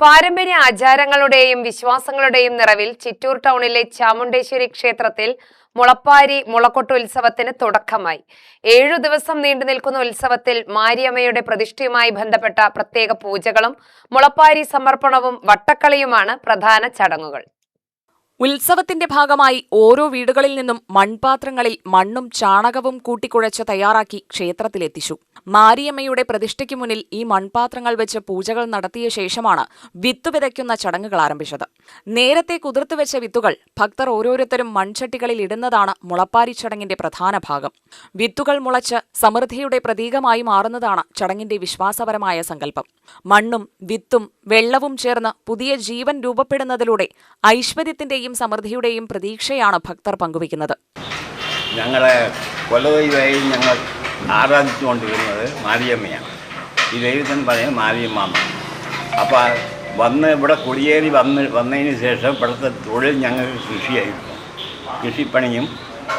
പാരമ്പര്യ ആചാരങ്ങളുടെയും വിശ്വാസങ്ങളുടെയും നിറവിൽ ചിറ്റൂർ ടൗണിലെ ചാമുണ്ടേശ്വരി ക്ഷേത്രത്തിൽ മുളപ്പാരി മുളക്കൊട്ട് ഉത്സവത്തിന് തുടക്കമായി. 7 ദിവസം നീണ്ടു നിൽക്കുന്ന ഉത്സവത്തിൽ മാരിയമ്മയുടെ പ്രതിഷ്ഠയുമായി ബന്ധപ്പെട്ട പ്രത്യേക പൂജകളും മുളപ്പാരി സമർപ്പണവും വട്ടക്കളിയുമാണ് പ്രധാന ചടങ്ങുകൾ. ഉത്സവത്തിന്റെ ഭാഗമായി ഓരോ വീടുകളിൽ നിന്നും മൺപാത്രങ്ങളിൽ മണ്ണും ചാണകവും കൂട്ടിക്കുഴച്ച് തയ്യാറാക്കി ക്ഷേത്രത്തിലെത്തിച്ചു. മാരിയമ്മയുടെ പ്രതിഷ്ഠയ്ക്ക് മുന്നിൽ ഈ മൺപാത്രങ്ങൾ വെച്ച് പൂജകൾ നടത്തിയ ശേഷമാണ് വിത്ത് വിതയ്ക്കുന്ന ചടങ്ങുകൾ ആരംഭിച്ചത്. നേരത്തെ കുതിർത്തുവെച്ച വിത്തുകൾ ഭക്തർ ഓരോരുത്തരും മൺചട്ടികളിൽ ഇടുന്നതാണ് മുളപ്പാരി ചടങ്ങിന്റെ പ്രധാന ഭാഗം. വിത്തുകൾ മുളച്ച് സമൃദ്ധിയുടെ പ്രതീകമായി മാറുന്നതാണ് ചടങ്ങിന്റെ വിശ്വാസപരമായ സങ്കല്പം. മണ്ണും വിത്തും വെള്ളവും ചേർന്ന് പുതിയ ജീവൻ രൂപപ്പെടുന്നതിലൂടെ ഐശ്വര്യത്തിന്റെയും സമൃദ്ധിയുടെയും പ്രതീക്ഷയാണ് ഭക്തർ പങ്കുവയ്ക്കുന്നത്. ഞങ്ങളെ കൊലദൈവമായി ഞങ്ങൾ ആരാധിച്ചുകൊണ്ടിരുന്നത് മാരിയമ്മയാണ്. ഈ ദൈവത്തിന് പറയുന്നത് മാരിയമ്മ. അപ്പോൾ ഇവിടെ കുടിയേറി വന്നതിന് ശേഷം ഇവിടുത്തെ തൊഴിൽ ഞങ്ങൾക്ക് കൃഷിയായിരുന്നു. കൃഷിപ്പണിയും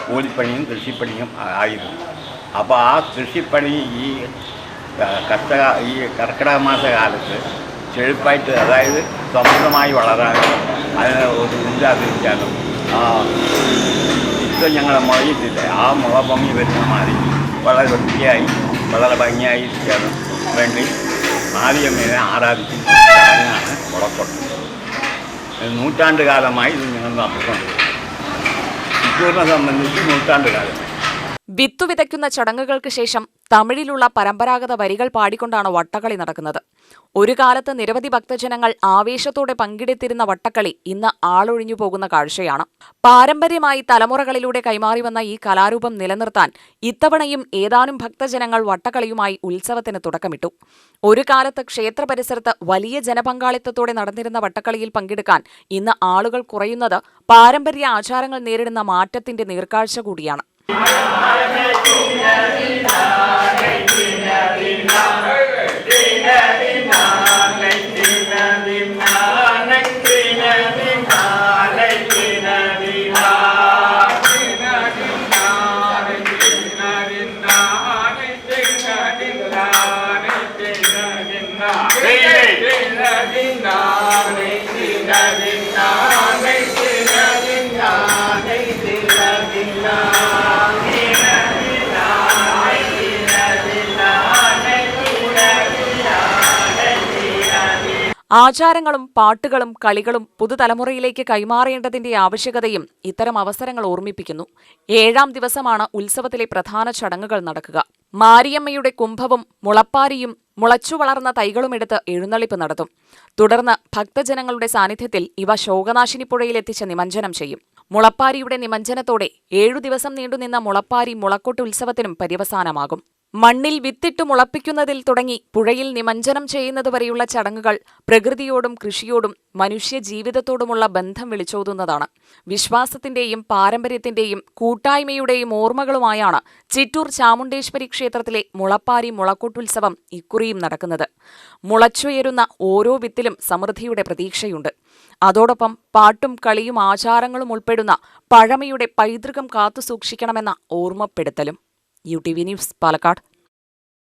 കൂലിപ്പണിയും കൃഷിപ്പണിയും ആയിരുന്നു. അപ്പോൾ ആ കൃഷിപ്പണി ഈ കർക്കിടക മാസ കാലത്ത് ചെഴുപ്പായിട്ട്, അതായത് സമൃദ്ധമായി വളരാനും അതിന് ഒരു ഉല്ലാസിക്കാനും ഇപ്പം ഞങ്ങളെ മുളയിട്ടില്ല. ആ മുള പൊങ്ങി വരുന്ന മാതിരി വളരെ വൃത്തിയായി വളരെ ഭംഗിയായി ഇരിക്കാനും വേണ്ടി മാരിയമ്മയെ ആരാധിക്കുന്ന ചടങ്ങാണ് മുളക്കൊട്ട്. നൂറ്റാണ്ട് കാലമായി ഇത് ഞങ്ങൾ നടത്തിക്കൊണ്ടിരിക്കുന്നു. ചിറ്റൂരിനെ സംബന്ധിച്ച് നൂറ്റാണ്ട് കാലമായി. വിത്തു വിതയ്ക്കുന്ന ചടങ്ങുകൾക്ക് ശേഷം തമിഴിലുള്ള പരമ്പരാഗത വരികൾ പാടിക്കൊണ്ടാണ് വട്ടക്കളി നടക്കുന്നത്. ഒരു കാലത്ത് നിരവധി ഭക്തജനങ്ങൾ ആവേശത്തോടെ പങ്കെടുത്തിരുന്ന വട്ടക്കളി ഇന്ന് ആളൊഴിഞ്ഞു പോകുന്ന കാഴ്ചയാണ്. പാരമ്പര്യമായി തലമുറകളിലൂടെ കൈമാറി വന്ന ഈ കലാരൂപം നിലനിർത്താൻ ഇത്തവണയും ഏതാനും ഭക്തജനങ്ങൾ വട്ടക്കളിയുമായി ഉത്സവത്തിന് തുടക്കമിട്ടു. ഒരു കാലത്ത് ക്ഷേത്ര പരിസരത്ത് വലിയ ജനപങ്കാളിത്തത്തോടെ നടന്നിരുന്ന വട്ടക്കളിയിൽ പങ്കെടുക്കാൻ ഇന്ന് ആളുകൾ കുറയുന്നത് പാരമ്പര്യ ആചാരങ്ങൾ നേരിടുന്ന മാറ്റത്തിന്റെ നേർക്കാഴ്ച കൂടിയാണ്. ആചാരങ്ങളും പാട്ടുകളും കളികളും പുതുതലമുറയിലേക്ക് കൈമാറേണ്ടതിന്റെ ആവശ്യകതയും ഇത്തരം അവസരങ്ങൾ ഓർമ്മിപ്പിക്കുന്നു. 7ാം ദിവസമാണ് ഉത്സവത്തിലെ പ്രധാന ചടങ്ങുകൾ നടക്കുക. മാരിയമ്മയുടെ കുംഭവും മുളപ്പാരിയും മുളച്ചു വളർന്ന തൈകളുമെടുത്ത് എഴുന്നള്ളിപ്പ് നടത്തും. തുടർന്ന് ഭക്തജനങ്ങളുടെ സാന്നിധ്യത്തിൽ ഇവ ശോകനാശിനി പുഴയിലെത്തിച്ച് നിമഞ്ജനം ചെയ്യും. മുളപ്പാരിയുടെ നിമഞ്ജനത്തോടെ 7 ദിവസം നീണ്ടുനിന്ന മുളപ്പാരി മുളക്കൊട്ട് ഉത്സവത്തിനും പര്യവസാനമാകും. മണ്ണിൽ വിത്തിട്ട് മുളപ്പിക്കുന്നതിൽ തുടങ്ങി പുഴയിൽ നിമഞ്ജനം ചെയ്യുന്നതുവരെയുള്ള ചടങ്ങുകൾ പ്രകൃതിയോടും കൃഷിയോടും മനുഷ്യ ജീവിതത്തോടുമുള്ള ബന്ധം വിളിച്ചോതുന്നതാണ്. വിശ്വാസത്തിന്റെയും പാരമ്പര്യത്തിന്റെയും കൂട്ടായ്മയുടെയും ഓർമ്മകളുമായാണ് ചിറ്റൂർ ചാമുണ്ടേശ്വരി ക്ഷേത്രത്തിലെ മുളപ്പാരി മുളക്കൊട്ടുത്സവം ഇക്കുറിയും നടക്കുന്നത്. മുളച്ചുയരുന്ന ഓരോ വിത്തിലും സമൃദ്ധിയുടെ പ്രതീക്ഷയുണ്ട്. അതോടൊപ്പം പാട്ടും കളിയും ആചാരങ്ങളും ഉൾപ്പെടുന്ന പഴമയുടെ പൈതൃകം കാത്തുസൂക്ഷിക്കണമെന്ന ഓർമ്മപ്പെടുത്തലും. UTV news, Palakkad.